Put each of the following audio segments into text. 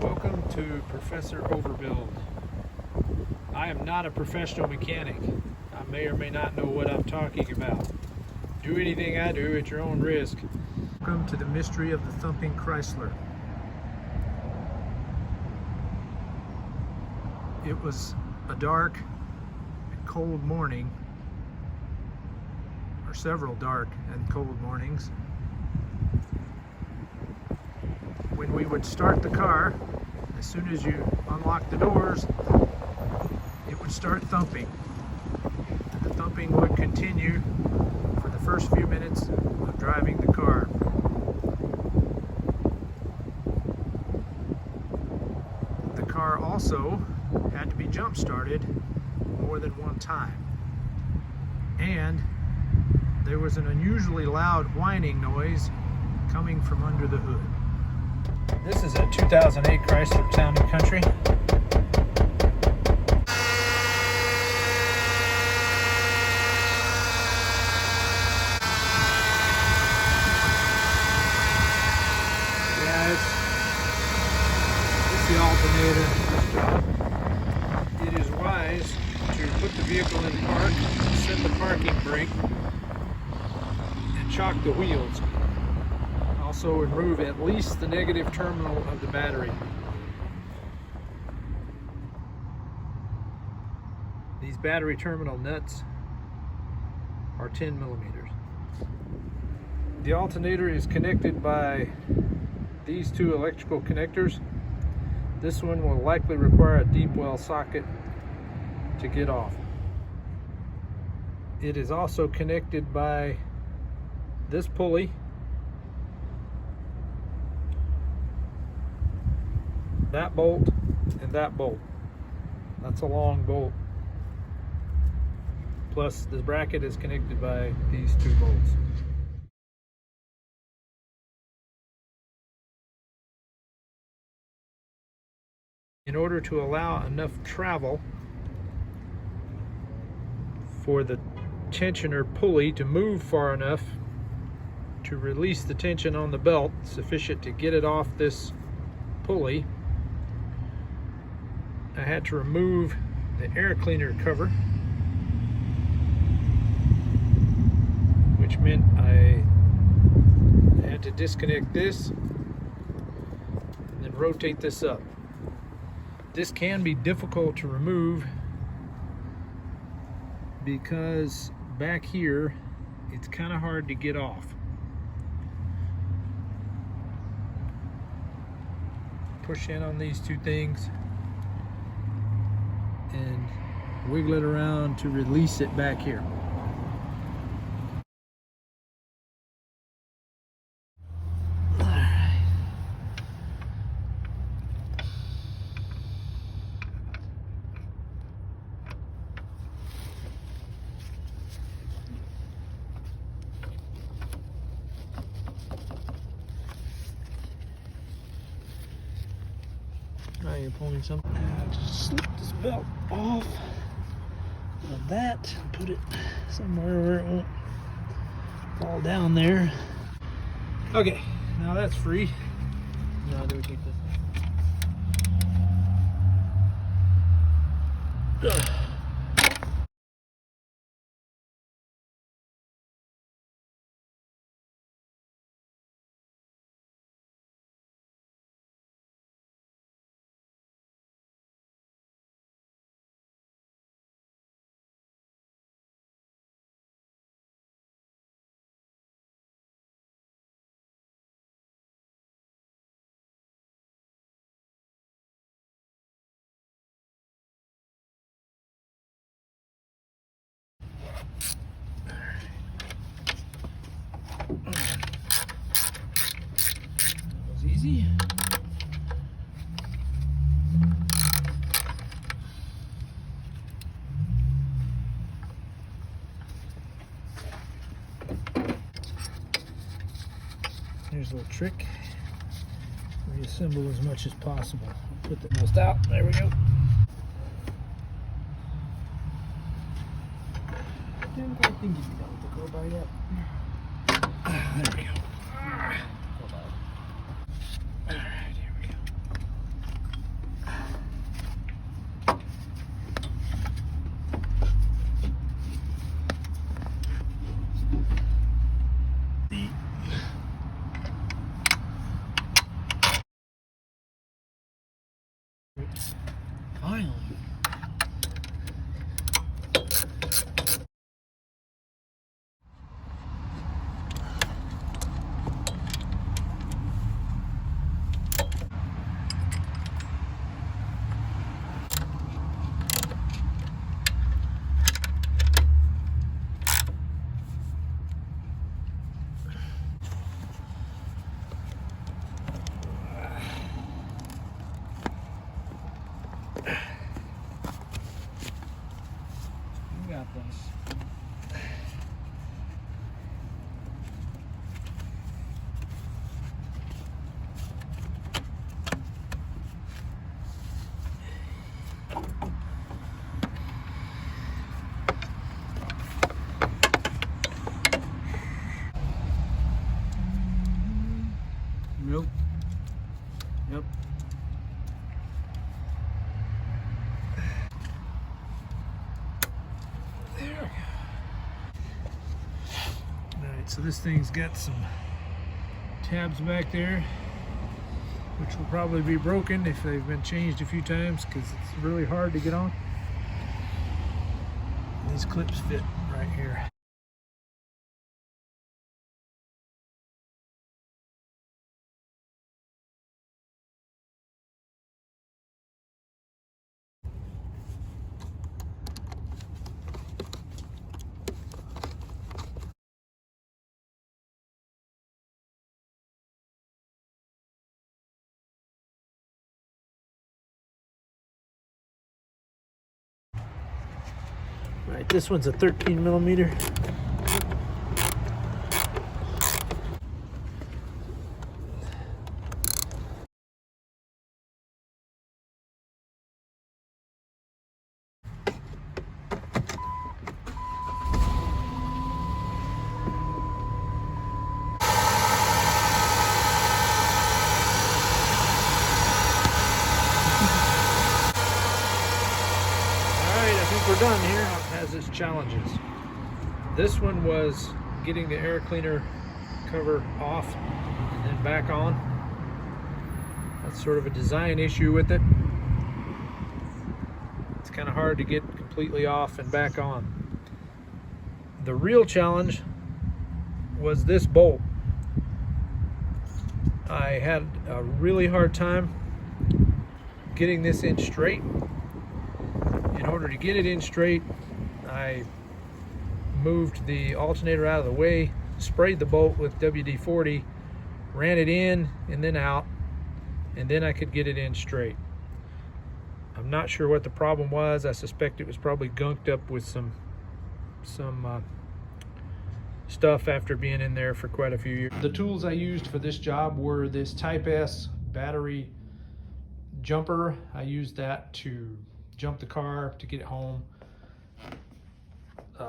Welcome to Professor Overbuild. I am not a professional mechanic. I may or may not know what I'm talking about. Do anything I do at your own risk. Welcome to the mystery of the Thumping Chrysler. It was a dark and cold morning, or several dark and cold mornings, when we would start the car. As soon as you unlock the doors, it would start thumping. And the thumping would continue for the first few minutes of driving the car. The car also had to be jump started more than one time. And there was an unusually loud whining noise coming from under the hood. This is a 2008 Chrysler Town & Country. Yeah, it's the alternator. It is wise to put the vehicle in park, set the parking brake, and chock the wheels. Also remove at least the negative terminal of the battery. These battery terminal nuts are 10 millimeters. The alternator is connected by these two electrical connectors. This one will likely require a deep well socket to get off. It is also connected by this pulley, that bolt, and that bolt. That's a long bolt. Plus the bracket is connected by these two bolts. In order to allow enough travel for the tensioner pulley to move far enough to release the tension on the belt sufficient to get it off this pulley, I had to remove the air cleaner cover, which meant I had to disconnect this and then rotate this up. This can be difficult to remove because back here it's kind of hard to get off. Push in on these two things and wiggle it around to release it back here. All right. Now you're pulling something. Just slip this belt off of that and put it somewhere where it won't fall down there. Okay, now that's free. Now do we keep this? Ugh. That was easy. Here's a little trick. Reassemble as much as possible. Put the most out. There we go. Didn't quite think you'd be done with the crowbar yet. There we go. Alright, here we go. Finally. You got this. Nope. Yep. There we go. Alright, so this thing's got some tabs back there, which will probably be broken if they've been changed a few times because it's really hard to get on. And these clips fit right here. Right, this one's a 13 millimeter. We're done here. It has its challenges. This one was getting the air cleaner cover off and then back on. That's sort of a design issue with it. It's kind of hard to get completely off and back on. The real challenge was this bolt. I had a really hard time getting this in straight. In order to get it in straight, I moved the alternator out of the way, sprayed the bolt with WD-40, ran it in and then out, and then I could get it in straight. I'm not sure what the problem was. I suspect it was probably gunked up with some stuff after being in there for quite a few years. The tools I used for this job were this Type S battery jumper. I used that to jump the car to get it home.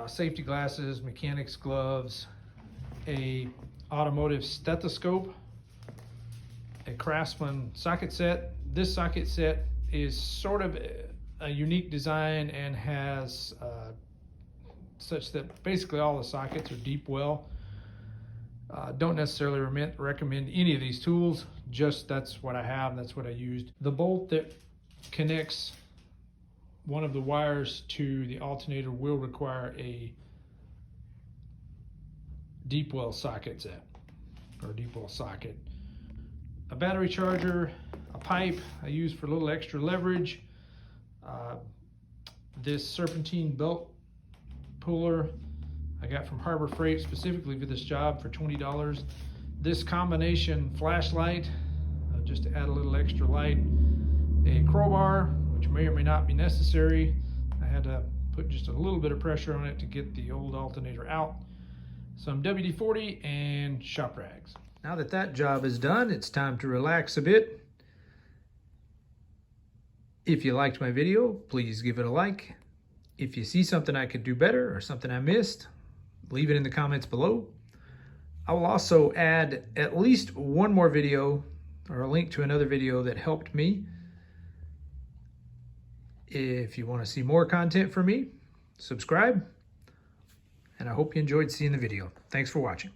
Safety glasses, mechanics gloves, a automotive stethoscope, a Craftsman socket set. This socket set is sort of a unique design and has such that basically all the sockets are deep well. Don't necessarily recommend any of these tools, just that's what I have, that's what I used. The bolt that connects one of the wires to the alternator will require a deep well socket set, or deep well socket. A battery charger, a pipe I use for a little extra leverage, this serpentine belt puller I got from Harbor Freight specifically for this job for $20. This combination flashlight, just to add a little extra light, a crowbar, which may or may not be necessary. I had to put just a little bit of pressure on it to get the old alternator out. Some WD-40 and shop rags. Now that that job is done, it's time to relax a bit. If you liked my video, please give it a like. If you see something I could do better or something I missed, leave it in the comments below. I will also add at least one more video or a link to another video that helped me. If you want to see more content from me, subscribe, and I hope you enjoyed seeing the video. Thanks for watching.